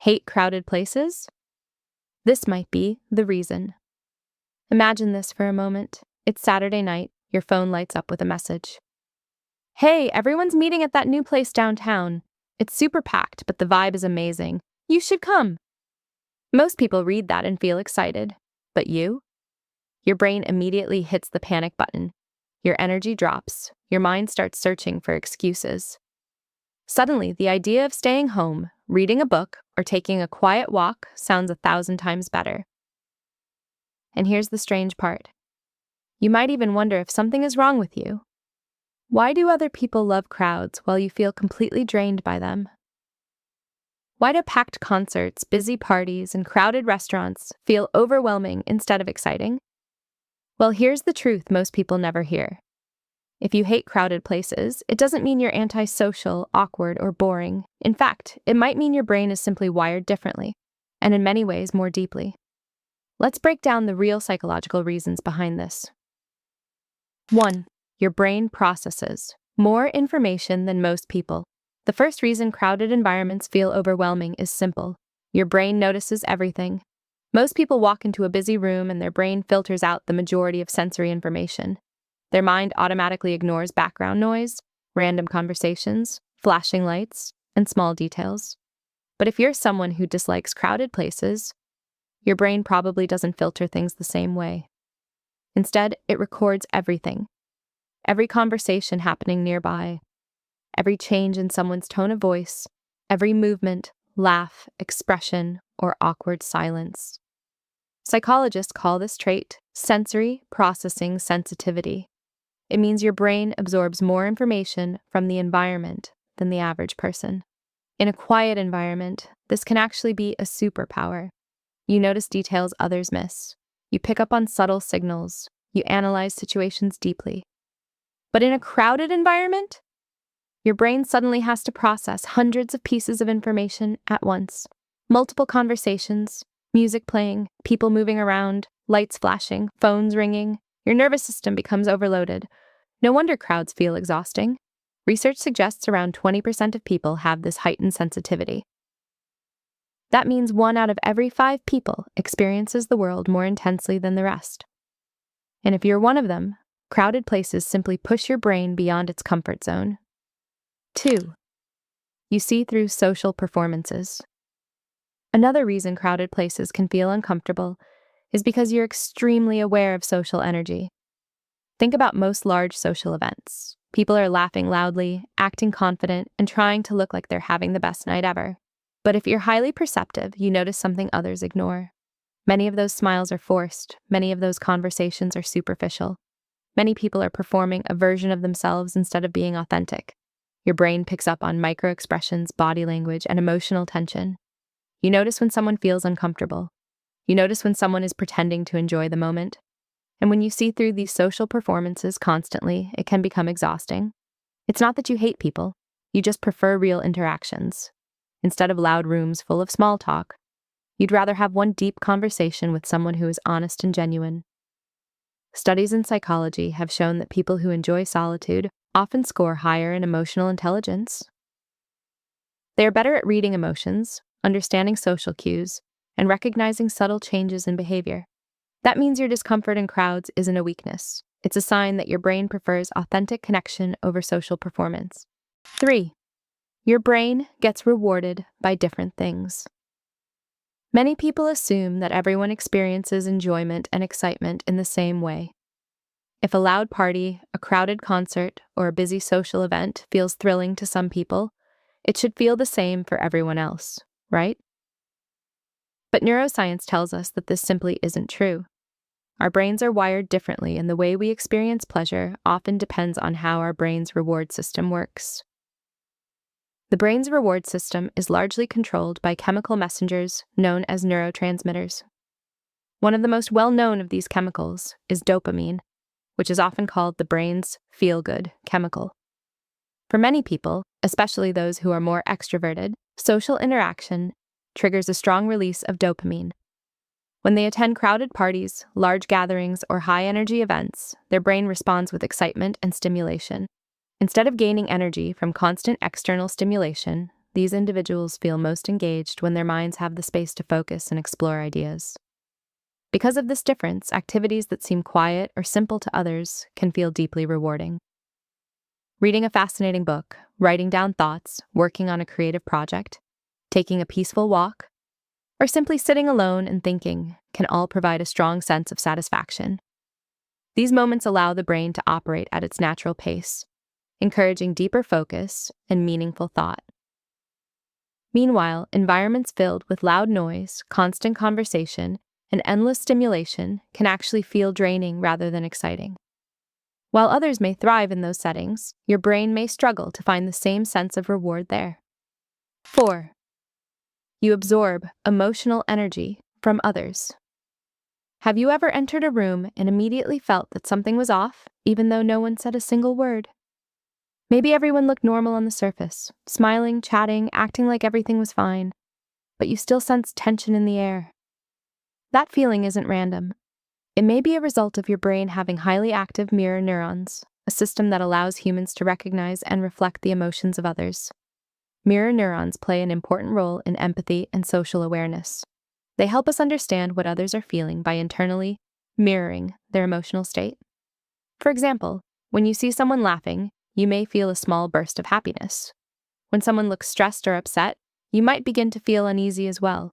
Hate crowded places? This might be the reason. Imagine this for a moment. It's Saturday night. Your phone lights up with a message. Hey, everyone's meeting at that new place downtown. It's super packed, but the vibe is amazing. You should come. Most people read that and feel excited. But you? Your brain immediately hits the panic button. Your energy drops. Your mind starts searching for excuses. Suddenly, the idea of staying home, reading a book, or taking a quiet walk sounds 1,000 times better. And here's the strange part. You might even wonder if something is wrong with you. Why do other people love crowds while you feel completely drained by them? Why do packed concerts, busy parties, and crowded restaurants feel overwhelming instead of exciting? Well, here's the truth most people never hear. If you hate crowded places, it doesn't mean you're antisocial, awkward, or boring. In fact, it might mean your brain is simply wired differently, and in many ways more deeply. Let's break down the real psychological reasons behind this. 1. Your brain processes more information than most people. The first reason crowded environments feel overwhelming is simple. Your brain notices everything. Most people walk into a busy room and their brain filters out the majority of sensory information. Their mind automatically ignores background noise, random conversations, flashing lights, and small details. But if you're someone who dislikes crowded places, your brain probably doesn't filter things the same way. Instead, it records everything. Every conversation happening nearby, every change in someone's tone of voice, every movement, laugh, expression, or awkward silence. Psychologists call this trait sensory processing sensitivity. It means your brain absorbs more information from the environment than the average person. In a quiet environment, this can actually be a superpower. You notice details others miss. You pick up on subtle signals. You analyze situations deeply. But in a crowded environment, your brain suddenly has to process hundreds of pieces of information at once. Multiple conversations, music playing, people moving around, lights flashing, phones ringing. Your nervous system becomes overloaded. No wonder crowds feel exhausting. Research suggests around 20% of people have this heightened sensitivity. That means 1 out of every 5 people experiences the world more intensely than the rest. And if you're one of them, crowded places simply push your brain beyond its comfort zone. 2. You see through social performances. Another reason crowded places can feel uncomfortable is because you're extremely aware of social energy. Think about most large social events. People are laughing loudly, acting confident, and trying to look like they're having the best night ever. But if you're highly perceptive, you notice something others ignore. Many of those smiles are forced. Many of those conversations are superficial. Many people are performing a version of themselves instead of being authentic. Your brain picks up on micro-expressions, body language, and emotional tension. You notice when someone feels uncomfortable. You notice when someone is pretending to enjoy the moment. And when you see through these social performances constantly, it can become exhausting. It's not that you hate people. You just prefer real interactions. Instead of loud rooms full of small talk, you'd rather have one deep conversation with someone who is honest and genuine. Studies in psychology have shown that people who enjoy solitude often score higher in emotional intelligence. They are better at reading emotions, understanding social cues, and recognizing subtle changes in behavior. That means your discomfort in crowds isn't a weakness. It's a sign that your brain prefers authentic connection over social performance. 3. Your brain gets rewarded by different things. Many people assume that everyone experiences enjoyment and excitement in the same way. If a loud party, a crowded concert, or a busy social event feels thrilling to some people, it should feel the same for everyone else, right? But neuroscience tells us that this simply isn't true. Our brains are wired differently, and the way we experience pleasure often depends on how our brain's reward system works. The brain's reward system is largely controlled by chemical messengers known as neurotransmitters. One of the most well-known of these chemicals is dopamine, which is often called the brain's feel-good chemical. For many people, especially those who are more extroverted, social interaction triggers a strong release of dopamine. When they attend crowded parties, large gatherings, or high-energy events, their brain responds with excitement and stimulation. Instead of gaining energy from constant external stimulation, these individuals feel most engaged when their minds have the space to focus and explore ideas. Because of this difference, activities that seem quiet or simple to others can feel deeply rewarding. Reading a fascinating book, writing down thoughts, working on a creative project, taking a peaceful walk, or simply sitting alone and thinking can all provide a strong sense of satisfaction. These moments allow the brain to operate at its natural pace, encouraging deeper focus and meaningful thought. Meanwhile, environments filled with loud noise, constant conversation, and endless stimulation can actually feel draining rather than exciting. While others may thrive in those settings, your brain may struggle to find the same sense of reward there. 4. You absorb emotional energy from others. Have you ever entered a room and immediately felt that something was off, even though no one said a single word? Maybe everyone looked normal on the surface, smiling, chatting, acting like everything was fine, but you still sense tension in the air. That feeling isn't random. It may be a result of your brain having highly active mirror neurons, a system that allows humans to recognize and reflect the emotions of others. Mirror neurons play an important role in empathy and social awareness. They help us understand what others are feeling by internally mirroring their emotional state. For example, when you see someone laughing, you may feel a small burst of happiness. When someone looks stressed or upset, you might begin to feel uneasy as well.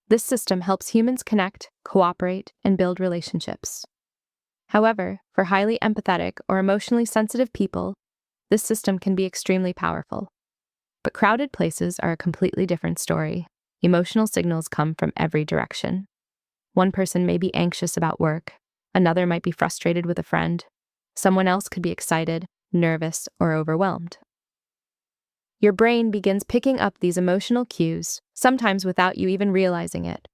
This system helps humans connect, cooperate, and build relationships. However, for highly empathetic or emotionally sensitive people, this system can be extremely powerful. But crowded places are a completely different story. Emotional signals come from every direction. One person may be anxious about work, another might be frustrated with a friend, someone else could be excited, nervous, or overwhelmed. Your brain begins picking up these emotional cues, sometimes without you even realizing it.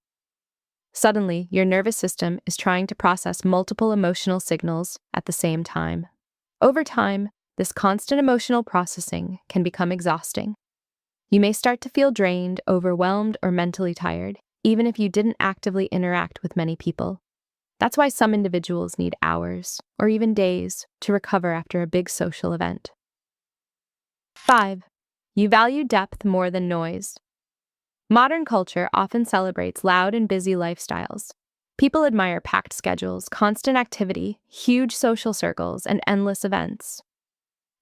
Suddenly, your nervous system is trying to process multiple emotional signals at the same time. Over time, this constant emotional processing can become exhausting. You may start to feel drained, overwhelmed, or mentally tired, even if you didn't actively interact with many people. That's why some individuals need hours, or even days, to recover after a big social event. 5. You value depth more than noise. Modern culture often celebrates loud and busy lifestyles. People admire packed schedules, constant activity, huge social circles, and endless events.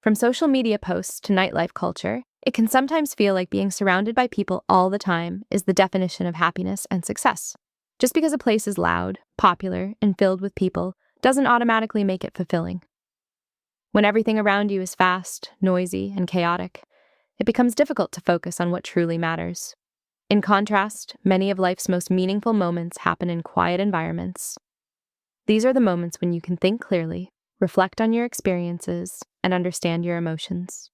From social media posts to nightlife culture, it can sometimes feel like being surrounded by people all the time is the definition of happiness and success. Just because a place is loud, popular, and filled with people doesn't automatically make it fulfilling. When everything around you is fast, noisy, and chaotic, it becomes difficult to focus on what truly matters. In contrast, many of life's most meaningful moments happen in quiet environments. These are the moments when you can think clearly, reflect on your experiences, and understand your emotions.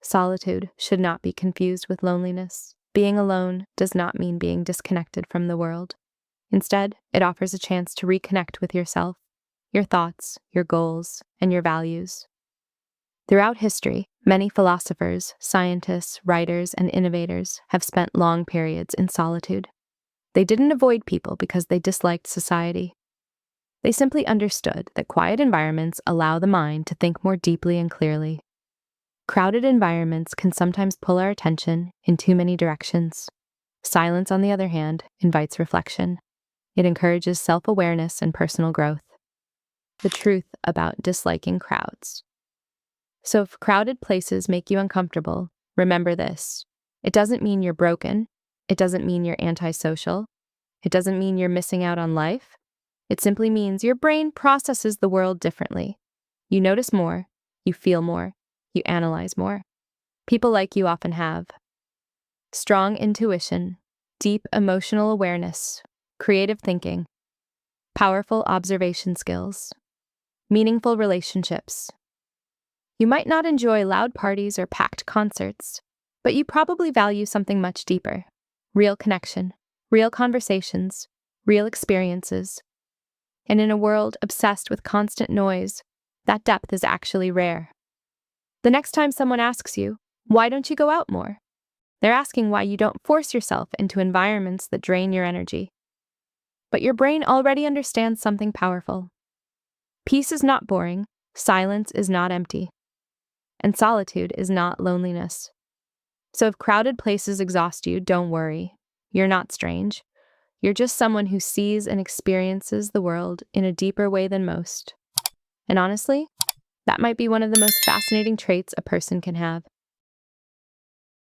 Solitude should not be confused with loneliness. Being alone does not mean being disconnected from the world. Instead, it offers a chance to reconnect with yourself, your thoughts, your goals, and your values. Throughout history, many philosophers, scientists, writers, and innovators have spent long periods in solitude. They didn't avoid people because they disliked society. They simply understood that quiet environments allow the mind to think more deeply and clearly. Crowded environments can sometimes pull our attention in too many directions. Silence, on the other hand, invites reflection. It encourages self-awareness and personal growth. The truth about disliking crowds. So if crowded places make you uncomfortable, remember this. It doesn't mean you're broken. It doesn't mean you're antisocial. It doesn't mean you're missing out on life. It simply means your brain processes the world differently. You notice more, you feel more, you analyze more. People like you often have strong intuition, deep emotional awareness, creative thinking, powerful observation skills, meaningful relationships. You might not enjoy loud parties or packed concerts, but you probably value something much deeper: real connection, real conversations, real experiences. And in a world obsessed with constant noise, that depth is actually rare. The next time someone asks you, why don't you go out more? They're asking why you don't force yourself into environments that drain your energy. But your brain already understands something powerful. Peace is not boring, silence is not empty, and solitude is not loneliness. So if crowded places exhaust you, don't worry. You're not strange. You're just someone who sees and experiences the world in a deeper way than most. And honestly, that might be one of the most fascinating traits a person can have.